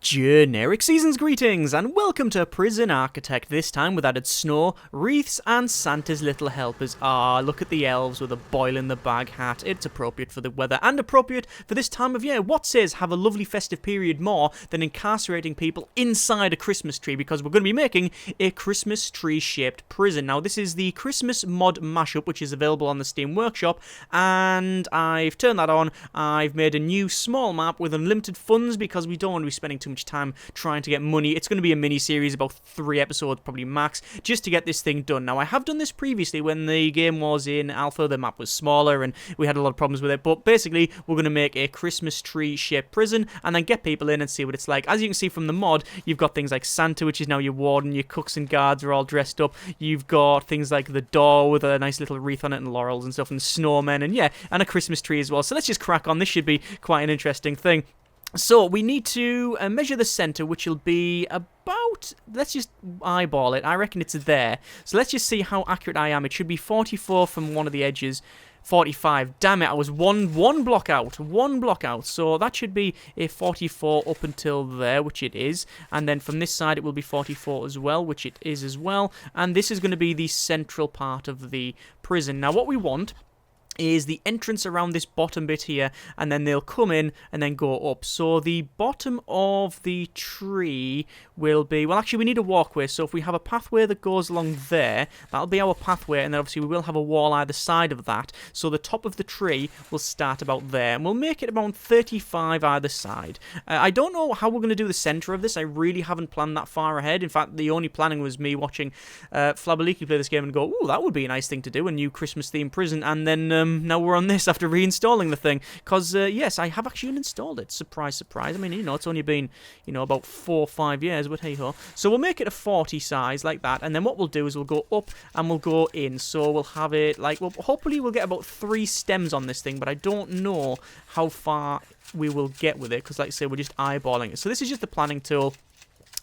Generic Seasons greetings, and welcome to Prison Architect, this time with added snow, wreaths, and Santa's little helpers. Look at the elves with a boil in the bag hat. It's appropriate for the weather, and appropriate for this time of year. What says have a lovely festive period more than incarcerating people inside a Christmas tree, because we're going to be making a Christmas tree-shaped prison. Now, this is the Christmas mod mashup, which is available on the Steam Workshop, and I've turned that on. I've made a new small map with unlimited funds, because we don't want to be spending too much time trying to get money. It's going to be a mini-series, about 3 episodes, probably max, just to get this thing done. Now, I have done this previously when the game was in alpha. The map was smaller, and we had a lot of problems with it, but basically, we're going to make a Christmas tree-shaped prison, and then get people in and see what it's like. As you can see from the mod, you've got things like Santa, which is now your warden, your cooks and guards are all dressed up, you've got things like the door with a nice little wreath on it, and laurels and stuff, and snowmen, and yeah, and a Christmas tree as well. So let's just crack on. This should be quite an interesting thing. So, we need to measure the center, which will be about, let's just eyeball it, I reckon it's there. So let's just see how accurate I am. It should be 44 from one of the edges, 45. Damn it, I was one block out. So that should be a 44 up until there, which it is. And then from this side, it will be 44 as well, which it is as well. And this is going to be the central part of the prison. Now, what we want is the entrance around this bottom bit here, and then they'll come in and then go up. So the bottom of the tree will be, well, actually we need a walkway, so if we have a pathway that goes along there, that'll be our pathway, and then obviously we will have a wall either side of that, so the top of the tree will start about there, and we'll make it about 35 either side. I don't know how we're going to do the centre of this. I really haven't planned that far ahead. In fact, the only planning was me watching Flabberleaky play this game and go, ooh, that would be a nice thing to do, a new Christmas-themed prison, and then now we're on this after reinstalling the thing, because yes, I have actually installed it. Surprise, surprise. I mean, you know, it's only been, you know, about 4 or 5 years, but hey ho. So we'll make it a 40 size like that, and then what we'll do is we'll go up and we'll go in. So we'll have it like, well, hopefully we'll get about 3 stems on this thing, but I don't know how far we will get with it, because like I say, we're just eyeballing it. So this is just the planning tool.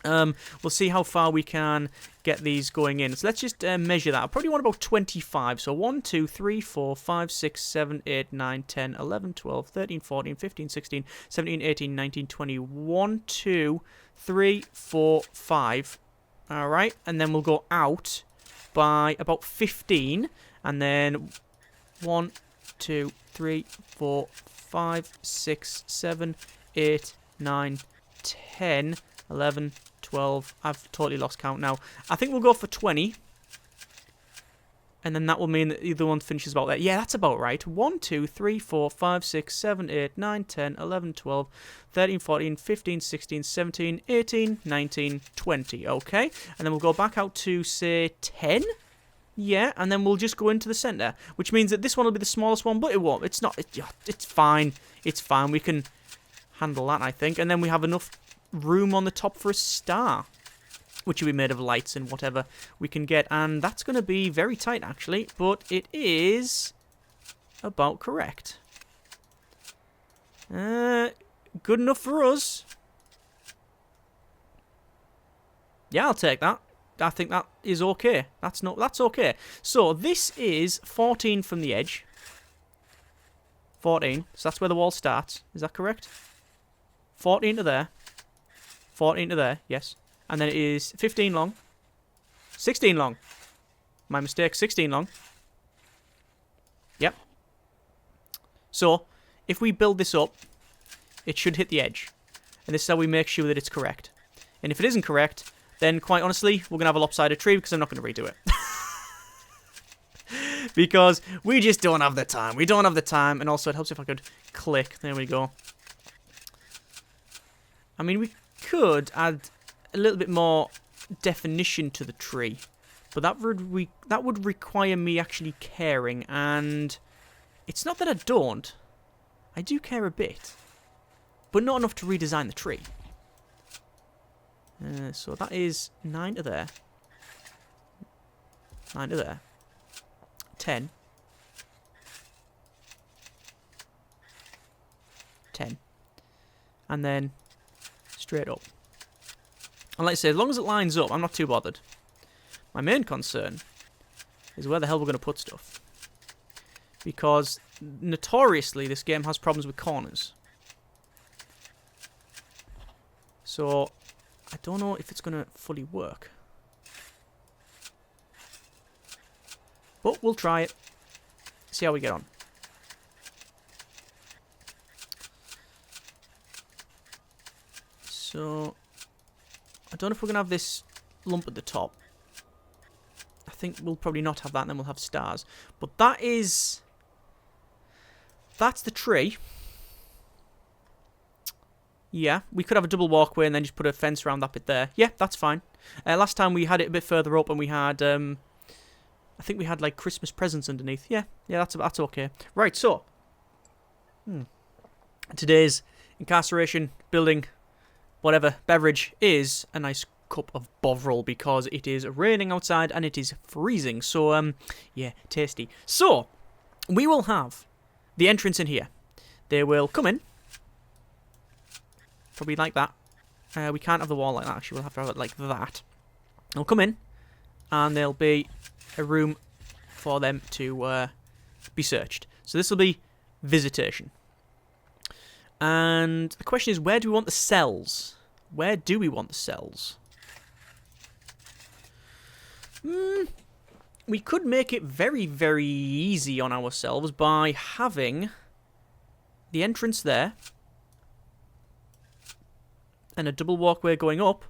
We'll see how far we can get these going in. So let's just measure that. I probably want about 25. So 1, 2, 3, 4, 5, 6, 7, 8, 9, 10, 11, 12, 13, 14, 15, 16, 17, 18, 19, 20. 1, 2, 3, 4, 5. Alright, and then we'll go out by about 15. And then 1, 2, 3, 4, 5, 6, 7, 8, 9, 10, 11, 12. I've totally lost count now. I think we'll go for 20. And then that will mean that the other one finishes about there. Yeah, that's about right. 1, 2, 3, 4, 5, 6, 7, 8, 9, 10, 11, 12, 13, 14, 15, 16, 17, 18, 19, 20. Okay. And then we'll go back out to, say, 10. Yeah, and then we'll just go into the centre. Which means that this one will be the smallest one, but it won't. It's not. It's fine. It's fine. We can handle that, I think. And then we have enough room on the top for a star, which will be made of lights and whatever we can get, and that's going to be very tight actually, but it is about correct. Good enough for us. Yeah, I'll take that. I think that is okay. That's okay. So this is 14 from the edge. 14. So that's where the wall starts. Is that correct? 14 to there. 14 to there, yes. And then it is 15 long. 16 long. My mistake, 16 long. Yep. So, if we build this up, it should hit the edge. And this is how we make sure that it's correct. And if it isn't correct, then quite honestly, we're going to have a lopsided tree, because I'm not going to redo it. Because we just don't have the time. We don't have the time. And also, it helps if I could click. There we go. I mean, we could add a little bit more definition to the tree, but that would require me actually caring, and it's not that I don't. I do care a bit, but not enough to redesign the tree. So that is 9 to there. 9 to there. 10. 10. And then straight up. And like I say, as long as it lines up, I'm not too bothered. My main concern is where the hell we're going to put stuff. Because notoriously, this game has problems with corners. So, I don't know if it's going to fully work. But we'll try it. See how we get on. So, I don't know if we're going to have this lump at the top. I think we'll probably not have that, and then we'll have stars. But that is... That's the tree. Yeah, we could have a double walkway and then just put a fence around that bit there. Yeah, that's fine. Last time we had it a bit further up and we had... I think we had, like, Christmas presents underneath. Yeah, that's okay. Right, so... Today's incarceration, building, whatever, beverage is a nice cup of bovril because it is raining outside and it is freezing. So, yeah, tasty. So, we will have the entrance in here. They will come in. Probably like that. We can't have the wall like that, actually. We'll have to have it like that. They'll come in, and there'll be a room for them to be searched. So this will be visitation. And the question is, where do we want the cells? Where do we want the cells? We could make it very, very easy on ourselves by having the entrance there and a double walkway going up,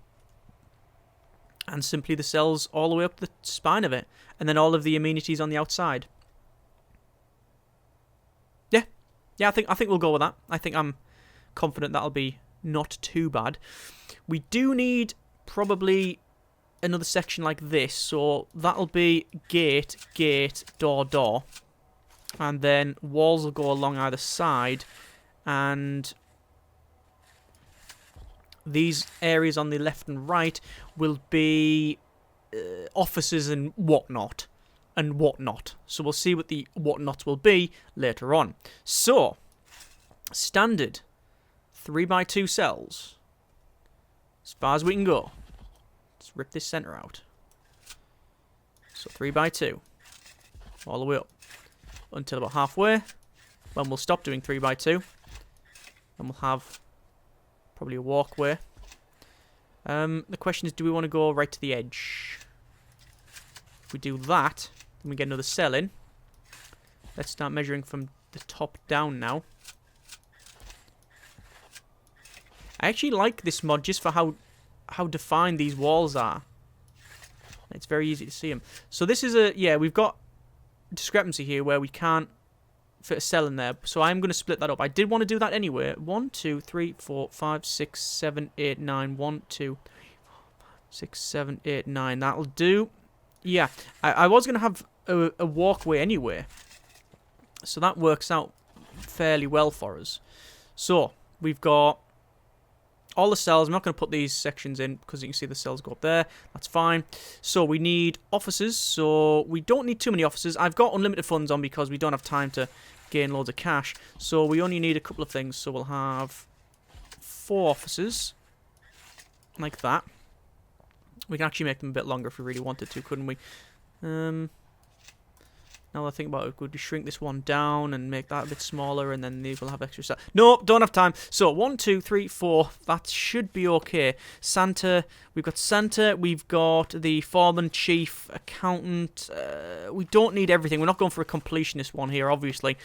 and simply the cells all the way up the spine of it, and then all of the amenities on the outside. Yeah, I think we'll go with that. I think I'm confident that'll be not too bad. We do need probably another section like this, so that'll be gate, door, and then walls will go along either side, and these areas on the left and right will be offices and whatnot. So we'll see what the whatnot will be later on. So, standard 3x2 cells. As far as we can go. Let's rip this centre out. So 3x2. All the way up. Until about halfway. Then we'll stop doing 3x2. And we'll have probably a walkway. The question is, do we want to go right to the edge? If we do that, then we get another cell in. Let's start measuring from the top down now. I actually like this mod just for how defined these walls are. It's very easy to see them. So this is we've got discrepancy here where we can't fit a cell in there. So I'm going to split that up. I did want to do that anyway. 1, 2, 3, 4, 5, 6, 7, 8, 9. 1, 2, 3, 4, 5, 6, 7, 8, 9. That'll do. Yeah, I was going to have a walkway anyway. So that works out fairly well for us. So, we've got all the cells. I'm not going to put these sections in because you can see the cells go up there. That's fine. So, we need offices. So, we don't need too many offices. I've got unlimited funds on because we don't have time to gain loads of cash. So, we only need a couple of things. So, we'll have 4 offices. Like that. We can actually make them a bit longer if we really wanted to, couldn't we? Now that I think about it, could we shrink this one down and make that a bit smaller, and then these will have extra stuff? No, don't have time. So, 1, 2, 3, 4. That should be okay. Santa. We've got the foreman, chief, accountant. We don't need everything. We're not going for a completionist one here, obviously.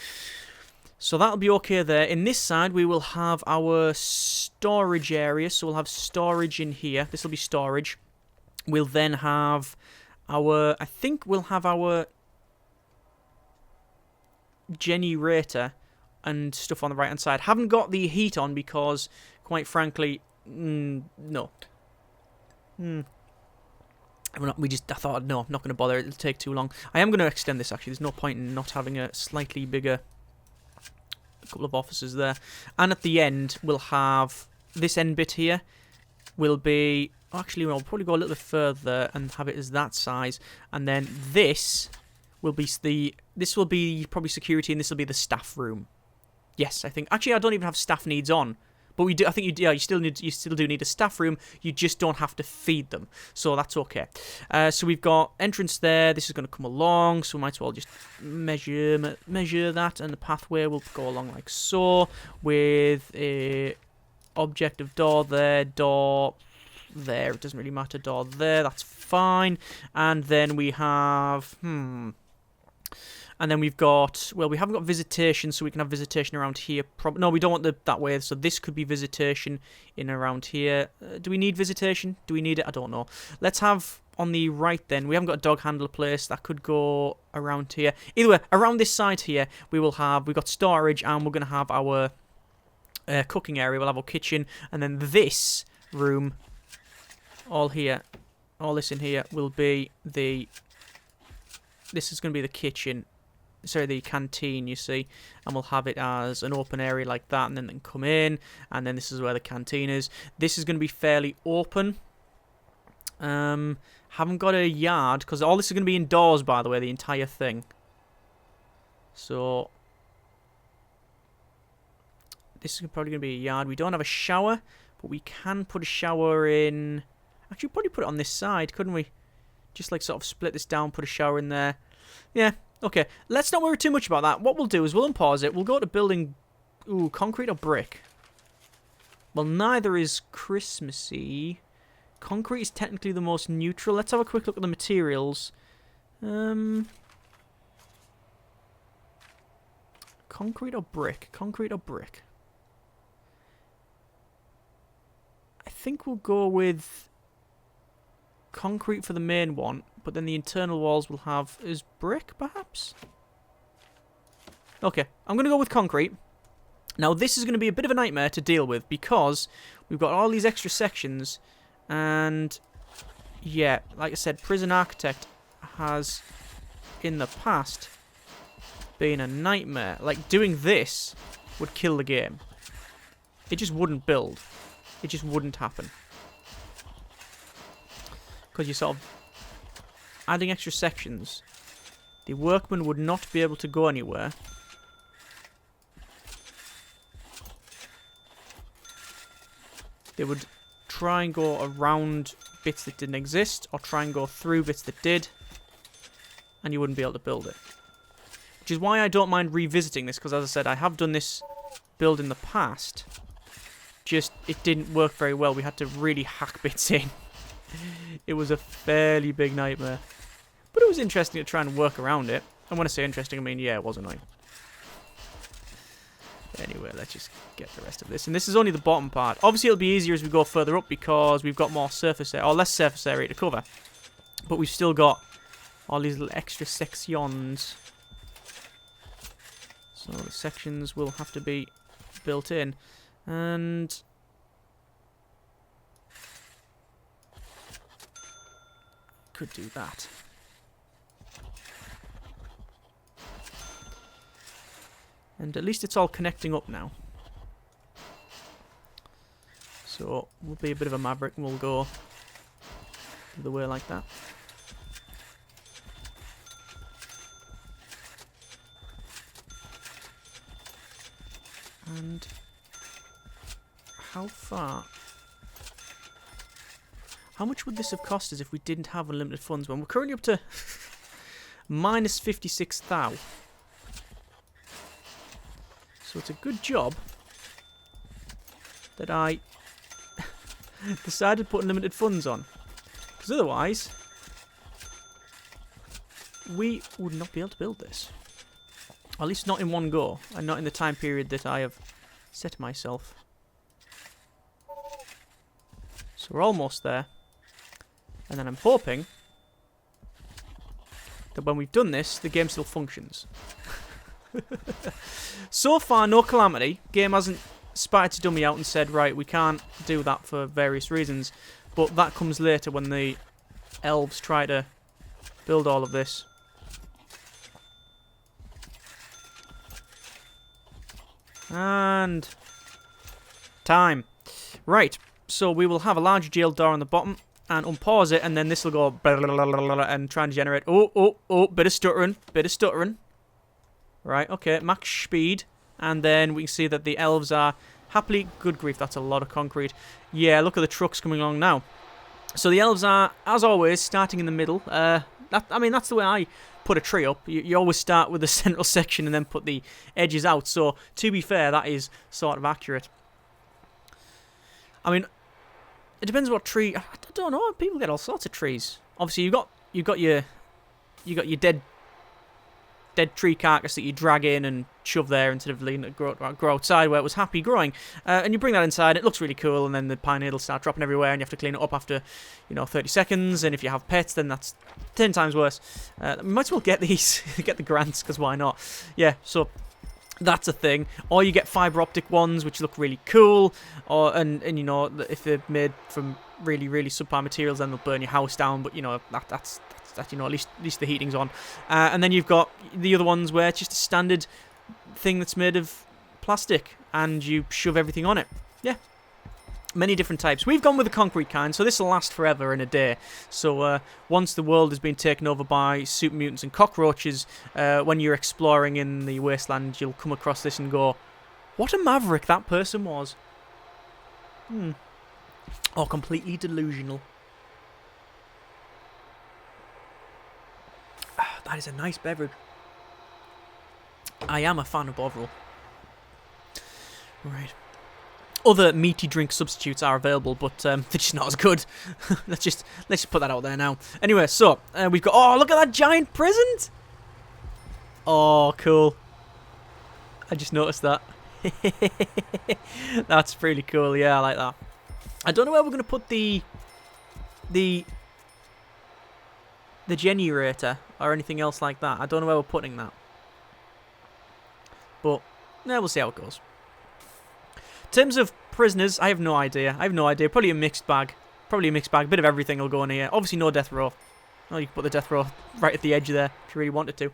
So that'll be okay there. In this side, we will have our storage area. So we'll have storage in here. This will be storage. We'll then have our... I think we'll have our generator and stuff on the right-hand side. Haven't got the heat on because, quite frankly, no. I thought, no, I'm not going to bother. It'll take too long. I am going to extend this, actually. There's no point in not having a slightly bigger... A couple of offices there. And at the end, we'll have this end bit here. Will be... Actually, we'll probably go a little bit further and have it as that size. And then this will be this will be probably security, and this will be the staff room. Yes, I think. Actually, I don't even have staff needs on, but we do. I think you still do need a staff room. You just don't have to feed them, so that's okay. So we've got entrance there. This is going to come along, so we might as well just measure that, and the pathway will go along like so with a object of door there, door there. It doesn't really matter. Door there. That's fine. And then we have and then we've got, well, we haven't got visitation, so we can have visitation around here. No, we don't want that way, so this could be visitation in around here. Do we need visitation? Do we need it? I don't know. Let's have on the right then. We haven't got a dog handler place. That could go around here. Either way, around this side here, we've got storage, and we're going to have our cooking area. We'll have our kitchen, and then this room, all here, all this in here, will be the... This is going to be the kitchen. Sorry, the canteen, you see, and we'll have it as an open area like that, and then they can come in, and then this is where the canteen is. This is going to be fairly open. Haven't got a yard, because all this is going to be indoors, by the way, the entire thing. So, this is probably going to be a yard. We don't have a shower, but we can put a shower in... Actually, probably put it on this side, couldn't we? Just like sort of split this down, put a shower in there. Yeah. Okay, let's not worry too much about that. What we'll do is we'll unpause it. We'll go to building... Ooh, concrete or brick? Well, neither is Christmassy. Concrete is technically the most neutral. Let's have a quick look at the materials. Concrete or brick? Concrete or brick? I think we'll go with concrete for the main one. But then the internal walls will have... Is brick, perhaps? Okay, I'm going to go with concrete. Now, this is going to be a bit of a nightmare to deal with because we've got all these extra sections. And, yeah, like I said, Prison Architect has, in the past, been a nightmare. Like, doing this would kill the game. It just wouldn't build. It just wouldn't happen. Because you sort of... Adding extra sections, the workmen would not be able to go anywhere. They would try and go around bits that didn't exist, or try and go through bits that did, and you wouldn't be able to build it. Which is why I don't mind revisiting this, because as I said, I have done this build in the past. Just, it didn't work very well. We had to really hack bits in. It was a fairly big nightmare. But it was interesting to try and work around it. And when I say interesting, I mean, yeah, it was annoying. Anyway, let's just get the rest of this. And this is only the bottom part. Obviously, it'll be easier as we go further up because we've got more surface area, or less surface area to cover. But we've still got all these little extra sections. So the sections will have to be built in. And... could do that. And at least it's all connecting up now. So we'll be a bit of a maverick and we'll go the way like that. And how far? How much would this have cost us if we didn't have unlimited funds? Well, we're currently up to minus 56,000. So it's a good job that I decided to put unlimited funds on. Because otherwise, we would not be able to build this. Or at least not in one go, and not in the time period that I have set myself. So we're almost there. And then I'm hoping that when we've done this, the game still functions. So far, no calamity. Game hasn't spotted to dummy out and said, right, we can't do that for various reasons. But that comes later when the elves try to build all of this. And time. Right, so we will have a large jail door on the bottom and unpause it, and then this will go blah, blah, blah, blah, blah, and try and generate. Oh, bit of stuttering, bit of stuttering. Right, okay, max speed, and then we can see that the elves are happily. Good grief, that's a lot of concrete. Yeah, look at the trucks coming along now. So the elves are, as always, starting in the middle. I mean, that's the way I put a tree up. You always start with the central section and then put the edges out. So, to be fair, that is sort of accurate. I mean, it depends what tree. I don't know. People get all sorts of trees. Obviously, you've got your dead tree carcass that you drag in and shove there instead of letting it grow outside where it was happy growing. And you bring that inside, it looks really cool, and then the pine needles start dropping everywhere, and you have to clean it up after, 30 seconds. And if you have pets, then that's 10 times worse. Might as well get these, get the grants, because why not? Yeah, so that's a thing. Or you get fiber optic ones, which look really cool. And if they're made from really, really subpar materials, then they'll burn your house down. But that's at least the heating's on. And then you've got the other ones where it's just a standard thing that's made of plastic, and you shove everything on it. Yeah, many different types. We've gone with the concrete kind, so this will last forever in a day. So once the world has been taken over by super mutants and cockroaches, when you're exploring in the wasteland, you'll come across this and go, what a maverick that person was. Or completely delusional. That is a nice beverage. I am a fan of Bovril. Right. Other meaty drink substitutes are available, but they're just not as good. let's just put that out there now. Anyway, so we've got. Oh, look at that giant present! Oh, cool. I just noticed that. That's pretty cool. Yeah, I like that. I don't know where we're gonna put the generator or anything else like that. I don't know where we're putting that. But, yeah, we'll see how it goes. In terms of prisoners, I have no idea. Probably a mixed bag. A bit of everything will go in here. Obviously no death row. Oh, you can put the death row right at the edge there if you really wanted to.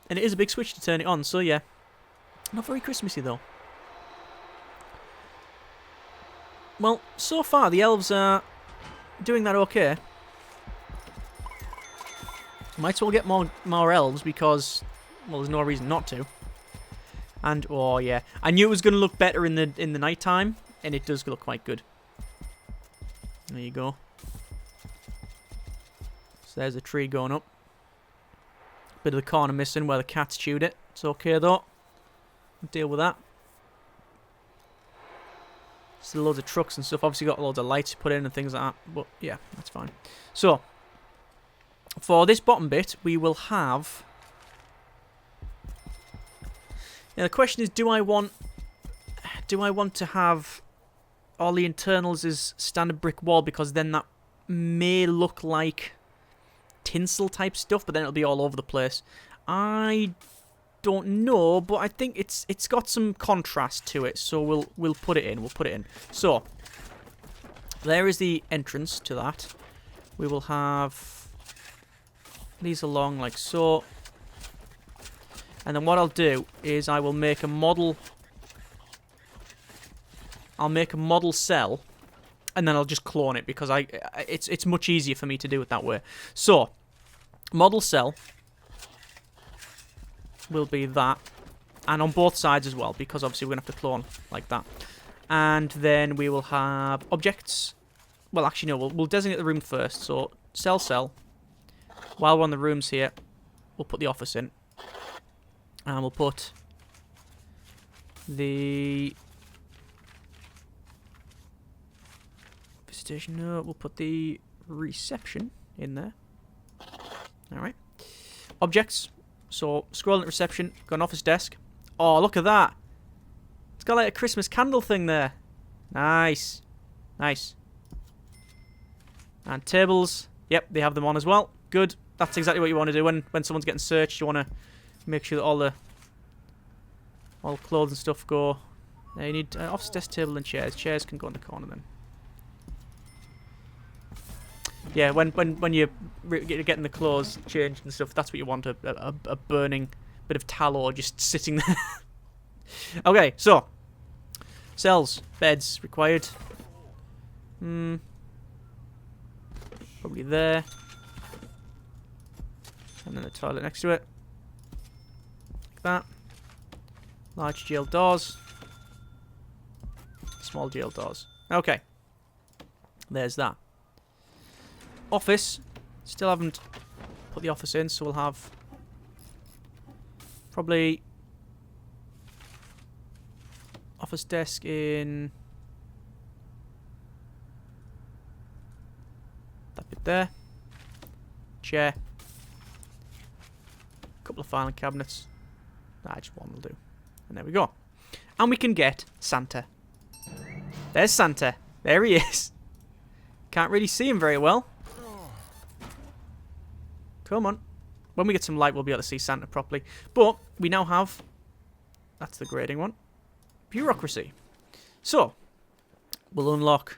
And it is a big switch to turn it on, so yeah. Not very Christmassy though. Well, so far the elves are doing that okay. Might as well get more elves because, well, there's no reason not to. And oh yeah, I knew it was going to look better in the night time, and it does look quite good. There you go. So there's a tree going up. Bit of the corner missing where the cats chewed it. It's okay though. Deal with that. Still loads of trucks and stuff. Obviously got loads of lights to put in and things like that. But yeah, that's fine. So for this bottom bit, we will have. Now the question is, do I want to have all the internals as standard brick wall, because then that may look like tinsel type stuff, but then it'll be all over the place. I don't know, but I think it's got some contrast to it, so we'll put it in. So there is the entrance to that. We will have these along like so. And then what I'll do is I will make a model. I'll make a model cell, and then I'll just clone it because it's much easier for me to do it that way. So, model cell will be that, and on both sides as well, because obviously we're gonna have to clone like that. And then we will have objects. Well, actually no, we'll designate the room first. So cell. While we're on the rooms here, we'll put the office in. And we'll put the visitation. No, we'll put the reception in there. Alright. Objects. So, scroll into reception. Got an office desk. Oh, look at that. It's got like a Christmas candle thing there. Nice. Nice. And tables. Yep, they have them on as well. Good. That's exactly what you want to do when someone's getting searched. You want to make sure that all the clothes and stuff go. Now you need office desk, table, and chairs. Chairs can go in the corner then. Yeah, when you're getting the clothes changed and stuff, that's what you want, a burning bit of tallow just sitting there. Okay, so cells, beds required. Probably there. And then the toilet next to it. Like that. Large jail doors. Small jail doors. Okay. There's that. Office. Still haven't put the office in, so we'll have probably office desk in Bit there. Chair. Couple of filing cabinets. Nah, just one will do. And there we go. And we can get Santa. There's Santa. There he is. Can't really see him very well. Come on. When we get some light, we'll be able to see Santa properly. But we now have... That's the grading one. Bureaucracy. So, we'll unlock...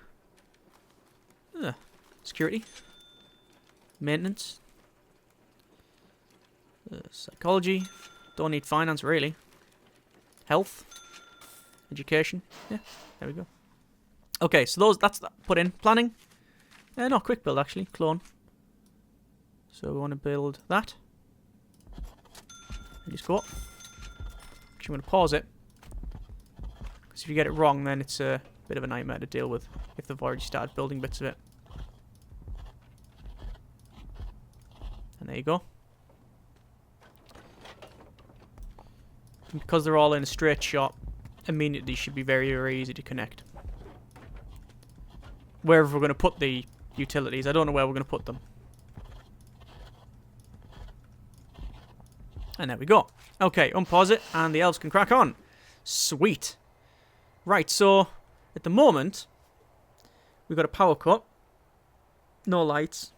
security. Maintenance. Psychology. Don't need finance, really. Health. Education. Yeah, there we go. Okay, so that's put in. Planning. No, quick build, actually. Clone. So we want to build that. And just go up. Actually, I'm going to pause it. Because if you get it wrong, then it's a bit of a nightmare to deal with if they've already started building bits of it. And there you go. And because they're all in a straight shot, immediately should be very, very easy to connect. Wherever we're going to put the utilities, I don't know where we're going to put them. And there we go. Okay, unpause it, and the elves can crack on. Sweet. Right, so, at the moment, we've got a power cut. No lights.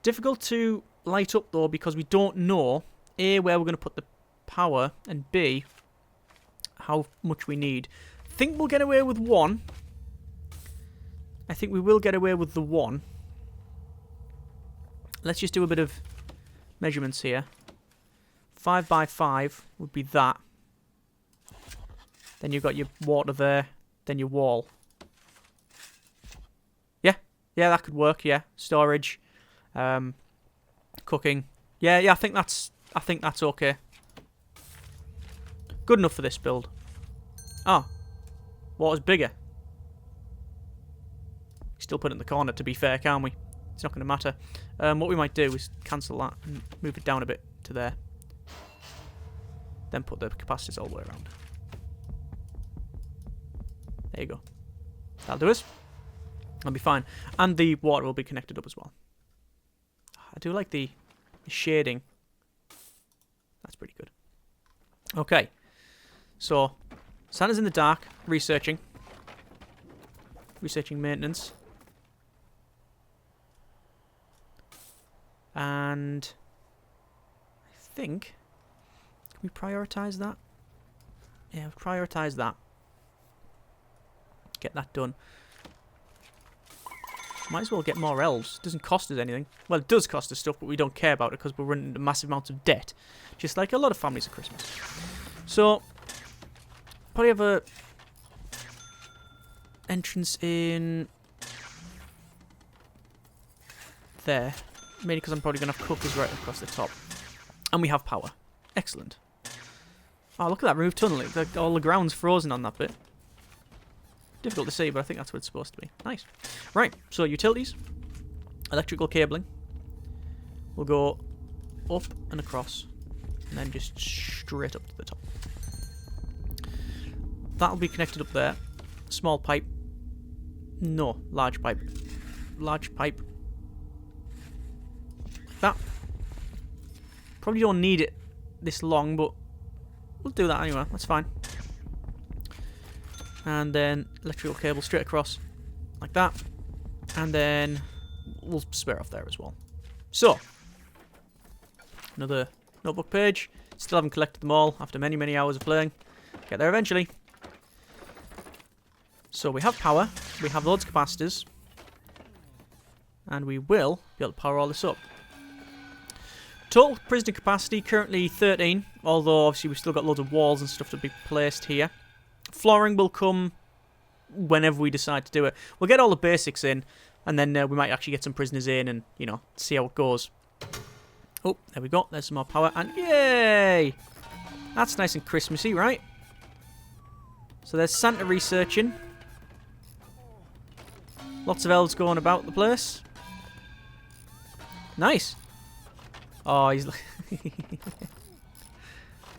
Difficult to light up, though, because we don't know, A, where we're going to put the power, and B, how much we need. I think we'll get away with one. I think we will get away with the one. Let's just do a bit of measurements here. 5 by 5 would be that. Then you've got your water there. Then your wall. Yeah, that could work. Yeah, storage, cooking. Yeah, I think that's okay. Good enough for this build. Oh, water's bigger. Still put it in the corner, to be fair, can't we? It's not going to matter. What we might do is cancel that and move it down a bit to there. Then put the capacitors all the way around. There you go. That'll do us. That'll be fine. And the water will be connected up as well. I do like the shading. That's pretty good. Okay. So, Santa's in the dark, researching. Researching maintenance. And I think, can we prioritize that? Yeah, prioritize that. Get that done. Might as well get more elves. Doesn't cost us anything. Well, it does cost us stuff, but we don't care about it because we're running into massive amounts of debt. Just like a lot of families at Christmas. So, probably have a entrance in there. Mainly because I'm probably going to have cookers right across the top. And we have power. Excellent. Oh, look at that. Remove tunneling. All the ground's frozen on that bit. Difficult to see, but I think that's what it's supposed to be. Nice. Right, so utilities. Electrical cabling. We'll go up and across. And then just straight up to the top. That'll be connected up there. Small pipe. No, large pipe. Large pipe. That. Probably don't need it this long, but we'll do that anyway. That's fine. And then electrical cable straight across like that. And then we'll spare off there as well. So, another notebook page. Still haven't collected them all after many, many hours of playing. Get there eventually. So we have power. We have loads of capacitors. And we will be able to power all this up. Total prisoner capacity currently 13, although obviously we've still got loads of walls and stuff to be placed here. Flooring will come whenever we decide to do it. We'll get all the basics in, and then we might actually get some prisoners in and, you know, see how it goes. Oh, there we go. There's some more power, and yay! That's nice and Christmassy, right? So there's Santa researching. Lots of elves going about the place. Nice. Oh, he's...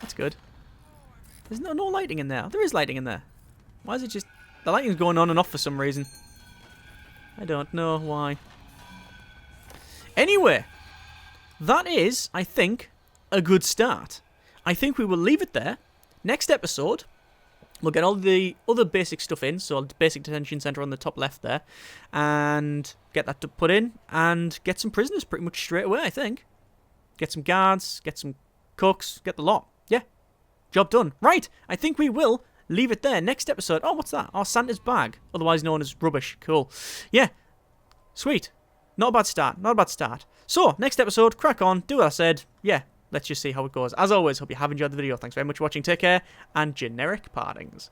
That's good. There's no lighting in there. There is lighting in there. Why is it just... The lighting's going on and off for some reason. I don't know why. Anyway, that is, I think, a good start. I think we will leave it there. Next episode, we'll get all the other basic stuff in, so the basic detention centre on the top left there, and get that put in, and get some prisoners pretty much straight away, I think. Get some guards, get some cooks, get the lot. Yeah, job done. Right, I think we will leave it there. Next episode, oh, what's that? Oh, Santa's bag, otherwise known as rubbish. Cool. Yeah, sweet. Not a bad start, not a bad start. So, next episode, crack on, do what I said. Yeah, let's just see how it goes. As always, hope you have enjoyed the video. Thanks very much for watching, take care, and generic partings.